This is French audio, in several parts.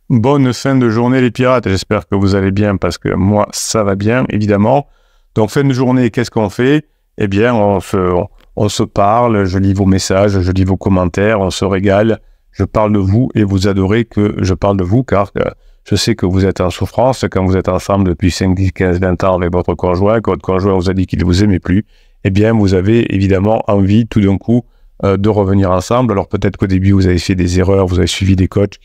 Bonne fin de journée les pirates, j'espère que vous allez bien parce que moi ça va bien évidemment. Donc fin de journée, qu'est-ce qu'on fait? Eh bien on se parle, je lis vos messages, je lis vos commentaires, on se régale, je parle de vous et vous adorez que je parle de vous car je sais que vous êtes en souffrance quand vous êtes ensemble depuis 5, 10, 15, 20 ans avec votre conjoint, que votre conjoint vous a dit qu'il ne vous aimait plus. Eh bien vous avez évidemment envie tout d'un coup de revenir ensemble. Alors peut-être qu'au début vous avez fait des erreurs, vous avez suivi des coachs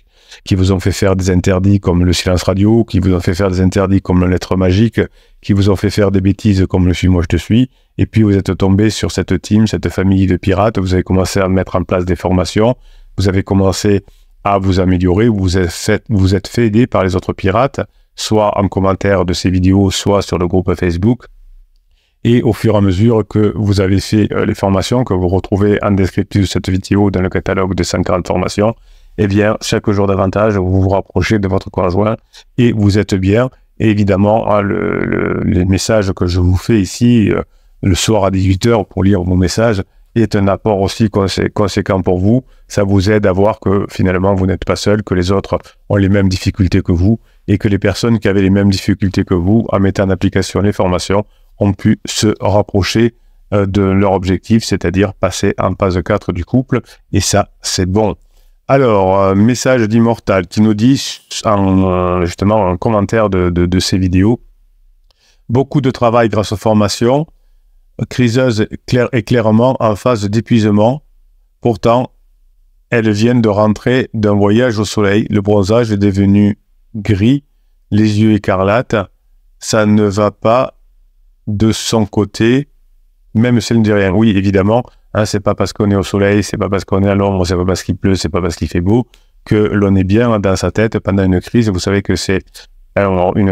qui vous ont fait faire des interdits comme le silence radio, qui vous ont fait faire des interdits comme la lettre magique, qui vous ont fait faire des bêtises comme le suis-moi, je te suis, et puis vous êtes tombé sur cette team, cette famille de pirates, vous avez commencé à mettre en place des formations, vous avez commencé à vous améliorer, vous êtes fait aider par les autres pirates, soit en commentaire de ces vidéos, soit sur le groupe Facebook, et au fur et à mesure que vous avez fait les formations, que vous retrouvez en descriptif de cette vidéo dans le catalogue de 50 formations, eh bien, chaque jour davantage, vous vous rapprochez de votre conjoint et vous êtes bien. Et évidemment, les messages que je vous fais ici, le soir à 18h pour lire vos messages, est un apport aussi conséquent pour vous. Ça vous aide à voir que finalement, vous n'êtes pas seul, que les autres ont les mêmes difficultés que vous et que les personnes qui avaient les mêmes difficultés que vous, en mettant en application les formations, ont pu se rapprocher de leur objectif, c'est-à-dire passer en phase 4 du couple. Et ça, c'est bon. Alors, message d'Immortal qui nous dit, justement, un commentaire de ces vidéos, beaucoup de travail grâce aux formations, criseuse est clairement en phase d'épuisement. Pourtant, elles viennent de rentrer d'un voyage au soleil. Le bronzage est devenu gris, les yeux écarlates. Ça ne va pas de son côté, même si elle ne dit rien. Oui, évidemment. Hein, c'est pas parce qu'on est au soleil, c'est pas parce qu'on est à l'ombre, c'est pas parce qu'il pleut, c'est pas parce qu'il fait beau que l'on est bien dans sa tête pendant une crise. Vous savez que c'est une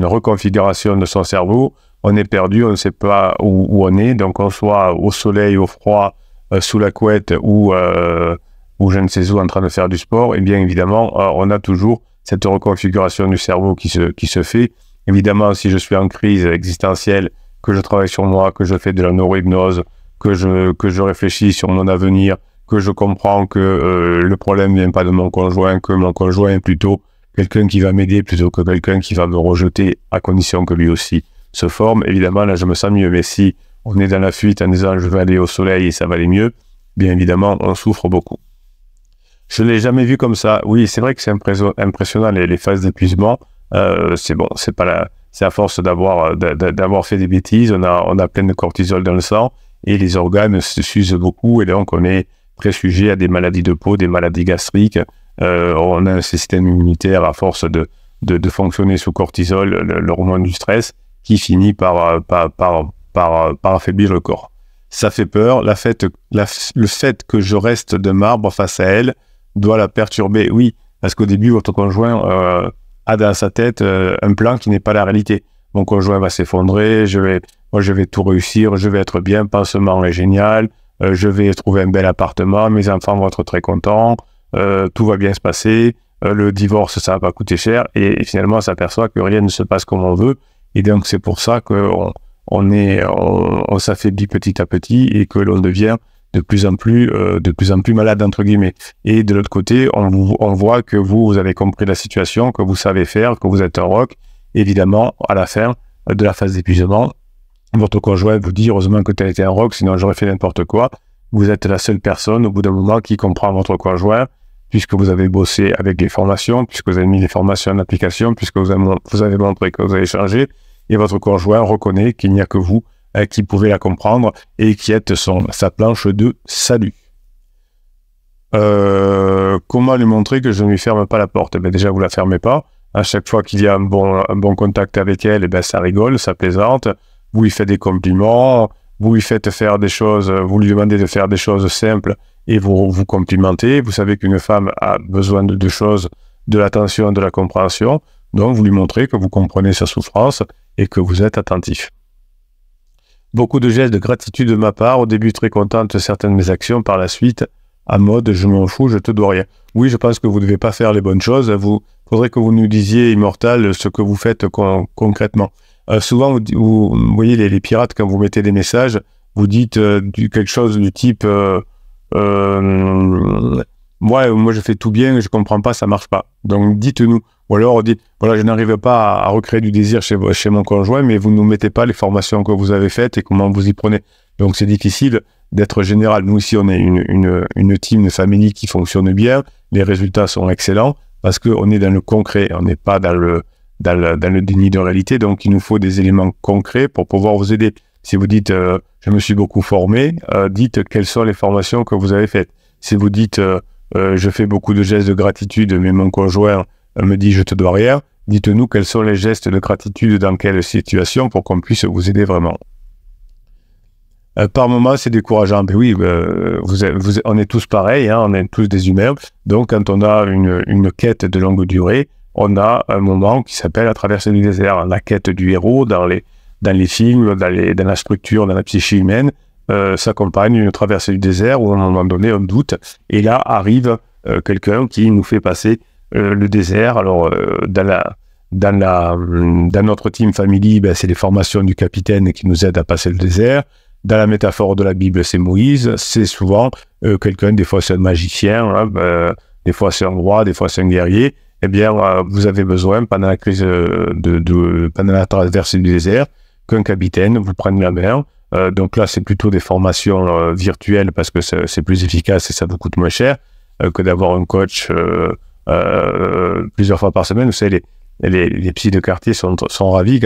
reconfiguration de son cerveau. On est perdu, on ne sait pas où on est. Donc on soit au soleil, au froid, sous la couette ou je ne sais où en train de faire du sport. Et bien évidemment, on a toujours cette reconfiguration du cerveau qui se fait. Évidemment, si je suis en crise existentielle, que je travaille sur moi, que je fais de la neurohypnose, que je réfléchis sur mon avenir, que je comprends que le problème ne vient pas de mon conjoint, que mon conjoint est plutôt quelqu'un qui va m'aider plutôt que quelqu'un qui va me rejeter, à condition que lui aussi se forme. Évidemment, là, je me sens mieux. Mais si on est dans la fuite en disant « je vais aller au soleil et ça va aller mieux », bien évidemment, on souffre beaucoup. Je ne l'ai jamais vu comme ça. Oui, c'est vrai que c'est impressionnant, les phases d'épuisement. C'est bon, c'est à force d'avoir fait des bêtises, on a plein de cortisol dans le sang, et les organes se s'usent beaucoup, et donc on est très sujet à des maladies de peau, des maladies gastriques. On a un système immunitaire à force de fonctionner sous cortisol, l'hormone du stress, qui finit par affaiblir le corps. Ça fait peur. Le fait que je reste de marbre face à elle doit la perturber. Oui, parce qu'au début, votre conjoint a dans sa tête un plan qui n'est pas la réalité. Mon conjoint va s'effondrer, je vais tout réussir, je vais être bien, pansement est génial, je vais trouver un bel appartement, mes enfants vont être très contents, tout va bien se passer, le divorce, ça va pas coûter cher, et finalement, on s'aperçoit que rien ne se passe comme on veut, et donc c'est pour ça qu'on s'affaiblit petit à petit, et que l'on devient de plus en plus malade, entre guillemets. Et de l'autre côté, on voit que vous avez compris la situation, que vous savez faire, que vous êtes un rock. Évidemment, à la fin de la phase d'épuisement, votre conjoint vous dit « heureusement que tu as été un rock, sinon j'aurais fait n'importe quoi ». Vous êtes la seule personne, au bout d'un moment, qui comprend votre conjoint, puisque vous avez bossé avec les formations, puisque vous avez mis les formations en application, puisque vous avez montré que vous avez changé, et votre conjoint reconnaît qu'il n'y a que vous qui pouvez la comprendre et qui êtes sa planche de salut. Comment lui montrer que je ne lui ferme pas la porte? Déjà, vous la fermez pas. À chaque fois qu'il y a un bon contact avec elle, ça rigole, ça plaisante. Vous lui faites des compliments, vous lui faites faire des choses, vous lui demandez de faire des choses simples et vous complimentez. Vous savez qu'une femme a besoin de deux choses, de l'attention et de la compréhension. Donc, vous lui montrez que vous comprenez sa souffrance et que vous êtes attentif. Beaucoup de gestes de gratitude de ma part. Au début, très contente de certaines de mes actions. Par la suite, à mode, je m'en fous, je te dois rien. Oui, je pense que vous ne devez pas faire les bonnes choses. Faudrait que vous nous disiez, Immortal, ce que vous faites concrètement. Souvent, vous voyez les pirates, quand vous mettez des messages, vous dites quelque chose du type moi je fais tout bien, je comprends pas, ça marche pas. Donc dites-nous. Ou alors dites, voilà, je n'arrive pas à recréer du désir chez mon conjoint, mais vous ne nous mettez pas les formations que vous avez faites et comment vous y prenez. Donc c'est difficile d'être général. Nous ici, on est une team, une famille qui fonctionne bien. Les résultats sont excellents parce qu'on est dans le concret, on n'est pas dans le déni de réalité. Donc il nous faut des éléments concrets pour pouvoir vous aider. Si vous dites je me suis beaucoup formé, dites quelles sont les formations que vous avez faites. Si vous dites je fais beaucoup de gestes de gratitude, mais mon conjoint me dit je te dois rien, dites-nous quels sont les gestes de gratitude dans quelle situation pour qu'on puisse vous aider vraiment. Par moments, c'est décourageant. Mais oui, on est tous pareils, hein, on est tous des humains. Donc, quand on a une quête de longue durée, on a un moment qui s'appelle la traversée du désert. La quête du héros dans les films, dans la structure, dans la psyché humaine, s'accompagne d'une traversée du désert où à un moment donné, on doute. Et là arrive quelqu'un qui nous fait passer le désert. Alors, dans notre team family, c'est les formations du capitaine qui nous aident à passer le désert. Dans la métaphore de la Bible, c'est Moïse. C'est souvent quelqu'un, des fois c'est un magicien, hein, des fois c'est un roi, des fois c'est un guerrier. Eh bien, vous avez besoin, pendant la crise pendant la traversée du désert, qu'un capitaine vous prenne la main. Donc là, c'est plutôt des formations virtuelles parce que c'est plus efficace et ça vous coûte moins cher que d'avoir un coach plusieurs fois par semaine. Vous savez, les psys de quartier sont ravis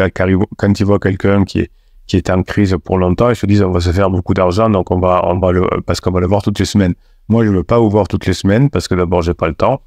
quand ils voient quelqu'un qui est en crise pour longtemps, ils se disent on va se faire beaucoup d'argent, donc parce qu'on va le voir toutes les semaines. Moi, je ne veux pas vous voir toutes les semaines parce que d'abord, j'ai pas le temps,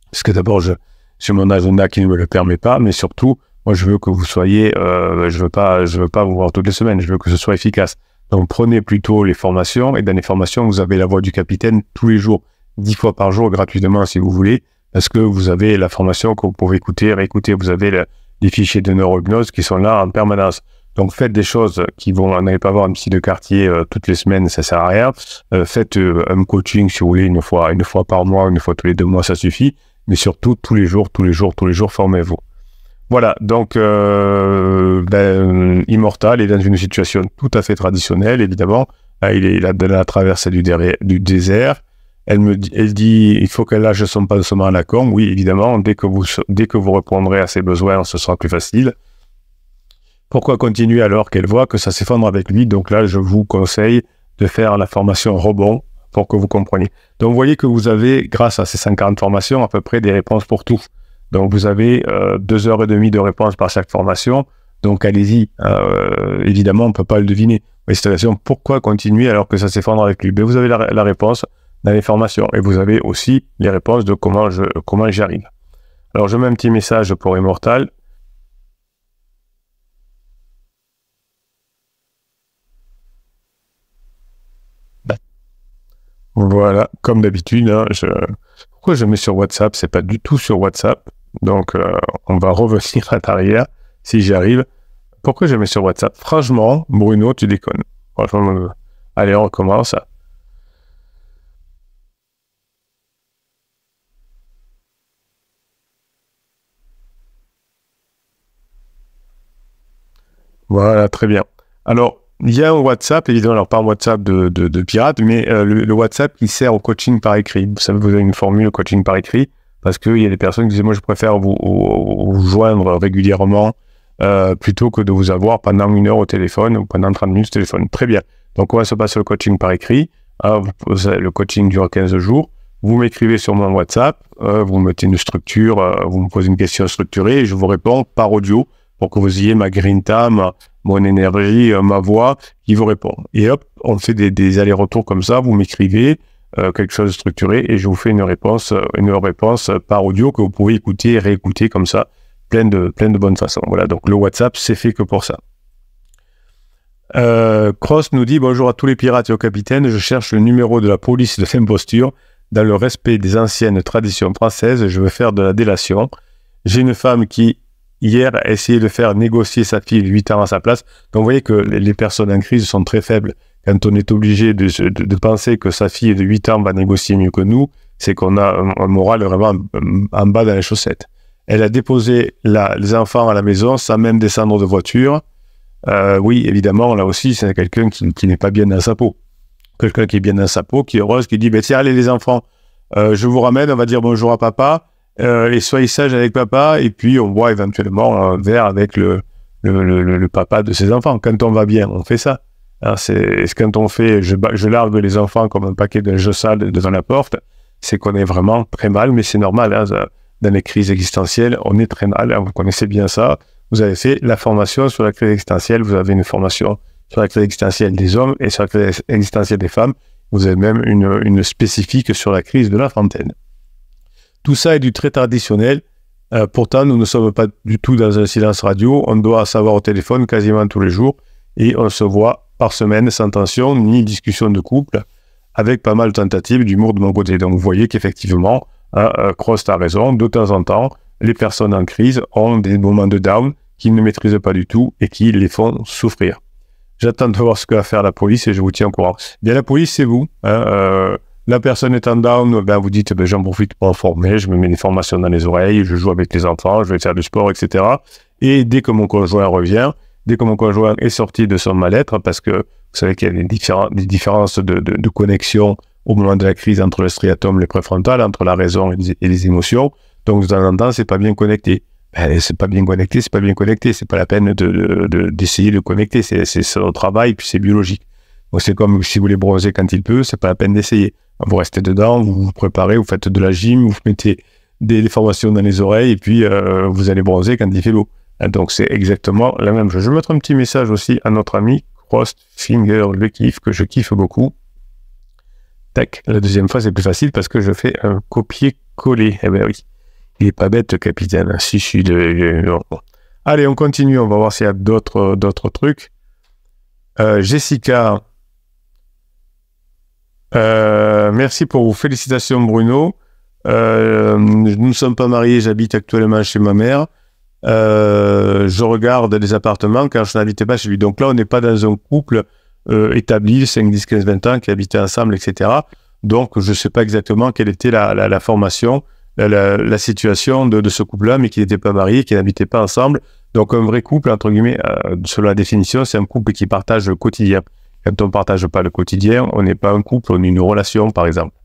parce que d'abord, j'ai mon agenda qui ne me le permet pas, mais surtout, moi, je veux que vous soyez, je veux pas vous voir toutes les semaines, je veux que ce soit efficace. Donc, prenez plutôt les formations, et dans les formations, vous avez la voix du capitaine tous les jours, 10 fois par jour, gratuitement, si vous voulez, parce que vous avez la formation que vous pouvez écouter, réécouter, vous avez les fichiers de neurohypnose qui sont là en permanence. Donc, faites des choses n'allez pas voir un psy de quartier toutes les semaines, ça sert à rien. Faites un coaching, si vous voulez, une fois par mois, une fois tous les 2 mois, ça suffit. Mais surtout, tous les jours, formez-vous. Voilà, donc, Immortal est dans une situation tout à fait traditionnelle, évidemment. Il a donné la traversée du désert. Elle dit, il faut qu'elle lâche son pansement à la con. Oui, évidemment, dès que vous répondrez à ses besoins, ce sera plus facile. Pourquoi continuer alors qu'elle voit que ça s'effondre avec lui? Donc là, je vous conseille de faire la formation rebond pour que vous compreniez. Donc, vous voyez que vous avez, grâce à ces 50 formations, à peu près des réponses pour tout. Donc, vous avez 2h30 de réponses par chaque formation. Donc, allez-y. Évidemment, on ne peut pas le deviner. Installation, pourquoi continuer alors que ça s'effondre avec lui? Vous avez la réponse dans les formations. Et vous avez aussi les réponses de comment j'y arrive. Alors, je mets un petit message pour Immortal. Voilà, comme d'habitude, hein, pourquoi je mets sur WhatsApp? C'est pas du tout sur WhatsApp. Donc, on va revenir à l'arrière, si j'y arrive. Pourquoi je mets sur WhatsApp? Franchement, Bruno, tu déconnes. Franchement, allez, on recommence. Voilà, très bien. Alors, il y a un WhatsApp, évidemment, alors pas un WhatsApp de pirate, mais le WhatsApp qui sert au coaching par écrit. Vous savez, vous avez une formule coaching par écrit, parce qu'il y a des personnes qui disent, moi, je préfère vous joindre régulièrement plutôt que de vous avoir pendant 1 heure au téléphone ou pendant 30 minutes au téléphone. Très bien. Donc, on va se passer le coaching par écrit. Le coaching dure 15 jours. Vous m'écrivez sur mon WhatsApp, vous mettez une structure, vous me posez une question structurée et je vous réponds par audio pour que vous ayez ma grinta, mon énergie, ma voix qui vous répond. Et hop, on fait des allers-retours comme ça, vous m'écrivez quelque chose de structuré et je vous fais une réponse par audio que vous pouvez écouter et réécouter comme ça, plein de bonnes façons. Voilà, donc le WhatsApp, c'est fait que pour ça. Cross nous dit, bonjour à tous les pirates et aux capitaines, je cherche le numéro de la police de l'imposture. Dans le respect des anciennes traditions françaises, je veux faire de la délation. J'ai une femme qui hier a essayé de faire négocier sa fille de 8 ans à sa place. Donc vous voyez que les personnes en crise sont très faibles. Quand on est obligé de penser que sa fille de 8 ans va négocier mieux que nous, c'est qu'on a un moral vraiment en bas dans les chaussettes. Elle a déposé les enfants à la maison sans même descendre de voiture. Oui, évidemment, là aussi, c'est quelqu'un qui n'est pas bien dans sa peau. Quelqu'un qui est bien dans sa peau, qui est heureuse, qui dit, tiens, allez les enfants, je vous ramène, on va dire bonjour à papa, et soyez sage avec papa, et puis on boit éventuellement un verre avec le papa de ses enfants. Quand on va bien, on fait ça. Hein, c'est quand on fait, je largue les enfants comme un paquet de jeux sales devant la porte, c'est qu'on est vraiment très mal, mais c'est normal. Hein, dans les crises existentielles, on est très mal. Hein, vous connaissez bien ça. Vous avez fait la formation sur la crise existentielle. Vous avez une formation sur la crise existentielle des hommes et sur la crise existentielle des femmes. Vous avez même une spécifique sur la crise de la trentaine. Tout ça est du très traditionnel. Pourtant, nous ne sommes pas du tout dans un silence radio. On doit savoir au téléphone quasiment tous les jours et on se voit par semaine sans tension ni discussion de couple, avec pas mal de tentatives d'humour de mon côté. Donc vous voyez qu'effectivement, Crost a raison, de temps en temps, les personnes en crise ont des moments de down qu'ils ne maîtrisent pas du tout et qui les font souffrir. J'attends de voir ce que va faire la police et je vous tiens au courant. Bien, la police, c'est vous. La personne est en down, ben, vous dites, j'en profite pour informer, je me mets des formations dans les oreilles, je joue avec les enfants, je vais faire du sport, etc. Et dès que mon conjoint revient, dès que mon conjoint est sorti de son mal-être, parce que vous savez qu'il y a des différences de connexion au moment de la crise entre le striatum et le préfrontal, entre la raison et les émotions. Donc, de temps en temps, c'est pas bien connecté. Ben, c'est pas bien connecté, c'est pas bien connecté. C'est pas la peine d'essayer de connecter. C'est son travail, puis c'est biologique. Donc, c'est comme si vous voulez bronzer quand il peut, c'est pas la peine d'essayer. Vous restez dedans, vous vous préparez, vous faites de la gym, vous mettez des formations dans les oreilles, et puis vous allez bronzer quand il fait beau. Donc, c'est exactement la même chose. Je vais mettre un petit message aussi à notre ami Crost Finger, le kiff, que je kiffe beaucoup. Tac, la deuxième fois, c'est plus facile parce que je fais un copier-coller. Eh ben oui, il est pas bête, le capitaine. Si, Allez, on continue, on va voir s'il y a d'autres trucs. Jessica, merci pour vos félicitations, Bruno. Nous ne sommes pas mariés, j'habite actuellement chez ma mère. Je regarde des appartements car je n'habitais pas chez lui. Donc là, on n'est pas dans un couple établi, 5, 10, 15, 20 ans, qui habitaient ensemble, etc. Donc, je ne sais pas exactement quelle était la formation, la situation de ce couple-là, mais qui n'était pas marié, qui n'habitait pas ensemble. Donc, un vrai couple, entre guillemets, selon la définition, c'est un couple qui partage le quotidien. Quand on ne partage pas le quotidien, on n'est pas un couple, on est une relation, par exemple.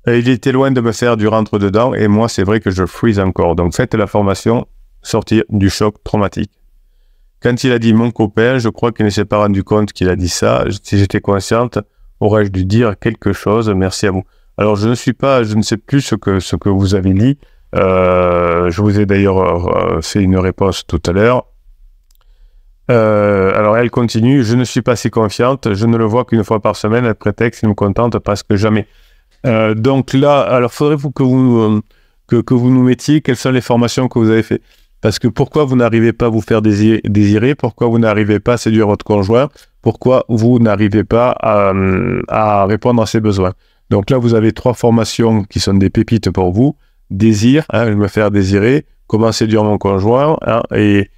Il était loin de me faire du rentre-dedans, et moi, c'est vrai que je freeze encore. Donc, faites la formation, sortir du choc traumatique. Quand il a dit « mon copain », je crois qu'il ne s'est pas rendu compte qu'il a dit ça. Si j'étais consciente, aurais-je dû dire quelque chose ? Merci à vous. Alors, je ne sais plus ce que vous avez dit. Je vous ai d'ailleurs fait une réponse tout à l'heure. Alors, elle continue. « Je ne suis pas si confiante. Je ne le vois qu'une fois par semaine. Elle prétexte qu'il me contente parce que jamais. » Donc là, alors faudrait-vous que vous nous mettiez quelles sont les formations que vous avez faites. Parce que pourquoi vous n'arrivez pas à vous faire désirer, pourquoi vous n'arrivez pas à séduire votre conjoint, pourquoi vous n'arrivez pas à répondre à ses besoins. Donc là, vous avez 3 formations qui sont des pépites pour vous. Désir, me faire désirer, comment séduire mon conjoint, et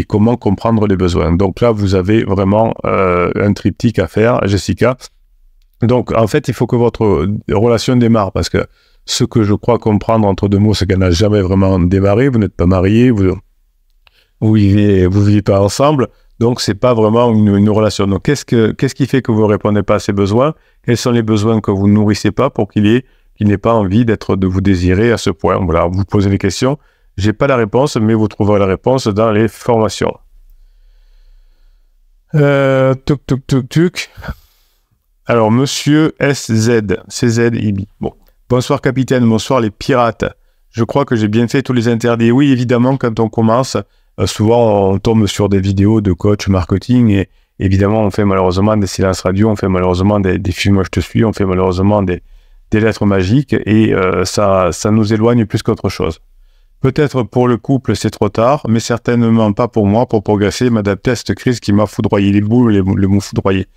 comment comprendre les besoins. Donc là, vous avez vraiment un triptyque à faire, Jessica. Donc, en fait, il faut que votre relation démarre, parce que ce que je crois comprendre entre deux mots, c'est qu'elle n'a jamais vraiment démarré, vous n'êtes pas mariés, vous vivez pas ensemble, donc c'est pas vraiment une relation. Donc, qu'est-ce qui fait que vous ne répondez pas à ces besoins? Quels sont les besoins que vous ne nourrissez pas pour qu'il n'ait pas envie de vous désirer à ce point? Voilà, vous posez des questions. J'ai pas la réponse, mais vous trouverez la réponse dans les formations. Tuc. Alors, monsieur SZ, CZIB. Bon. Bonsoir, capitaine. Bonsoir, les pirates. Je crois que j'ai bien fait tous les interdits. Oui, évidemment, quand on commence, souvent, on tombe sur des vidéos de coach marketing et évidemment, on fait malheureusement des silences radio, on fait malheureusement des films Je te suis, on fait malheureusement des lettres magiques et ça nous éloigne plus qu'autre chose. Peut-être pour le couple, c'est trop tard, mais certainement pas pour moi, pour progresser, m'adapter à cette crise qui m'a foudroyé. Les boules, le mot foudroyé.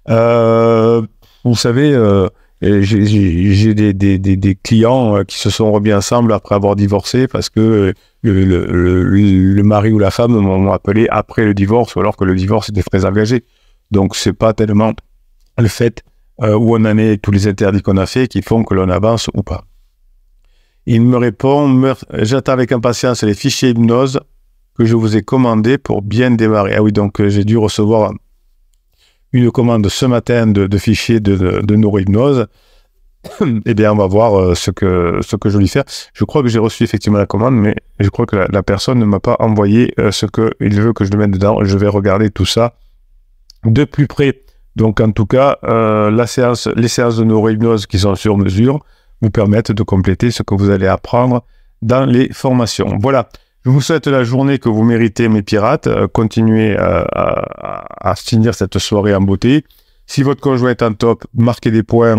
Vous savez, j'ai des clients qui se sont remis ensemble après avoir divorcé parce que le mari ou la femme m'ont appelé après le divorce, alors que le divorce était très engagé. Donc c'est pas tellement le fait où on en est, tous les interdits qu'on a fait qui font que l'on avance ou pas. Il me répond, j'attends avec impatience les fichiers hypnose que je vous ai commandés pour bien démarrer. Ah oui, donc j'ai dû recevoir une commande ce matin de fichiers de neurohypnose. eh bien, on va voir ce que je lui fais. Je crois que j'ai reçu effectivement la commande, mais je crois que la personne ne m'a pas envoyé ce qu'il veut que je le mette dedans. Je vais regarder tout ça de plus près. Donc, en tout cas, les séances de neurohypnose qui sont sur mesure vous permettent de compléter ce que vous allez apprendre dans les formations. Voilà. Je vous souhaite la journée que vous méritez, mes pirates. Continuez à finir cette soirée en beauté. Si votre conjoint est en top, marquez des points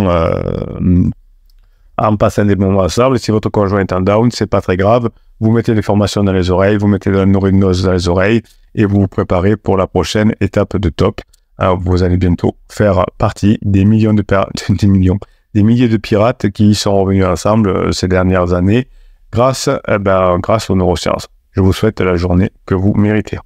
en passant des moments ensemble. Si votre conjoint est en down, c'est pas très grave. Vous mettez les formations dans les oreilles, vous mettez de la neurohypnose dans les oreilles et vous vous préparez pour la prochaine étape de top. Alors, vous allez bientôt faire partie des milliers de pirates qui sont revenus ensemble ces dernières années grâce aux neurosciences. Je vous souhaite la journée que vous méritez.